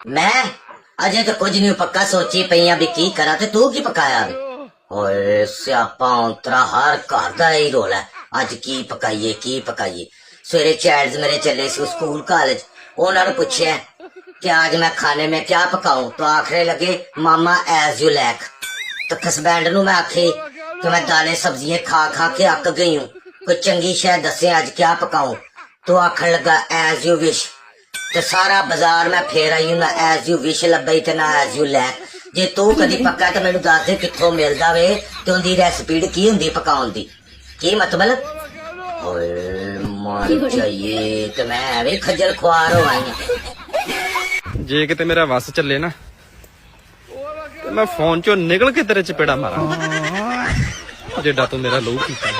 मैं अजे तो कुछ नहीं पक्का सोची पई भी की करा ते तू की पकाया वे ओए स्यापा उतरा हर घर दा ही रोला अज की पकाइए सवेरे चैल्ड्स मेरे चले सी स्कूल कॉलेज उन्होंने पूछा कि आज मैं खाने में क्या पकाऊं तो आखने लगे मामा एज यू लैक तो हसबैंड नू मैं आखी कि मैं दालें सब्जियां खा खा के अक गई हूँ कोई चंगी शायद दसे आज क्या पकाऊं तो आखन लगा एज यू विश ते सारा बाजार मैं फेर आई हूं ना एज यू विश लब्बई ते ना एज यू लैक जे तू कदी पक्का तो मैनू दस दे कित्थों मिलदा वे ते उंदी रेसिपी की हुंदी पकाउण दी की मतलब ओए मर जाइए ते मैं एवें खज्जल खुआर हो आई हां जे किते मेरा वस चले ना मैं फोन चो निकल के तेरे चपेड़ा मारा जेडा तू मेरा लहू कीता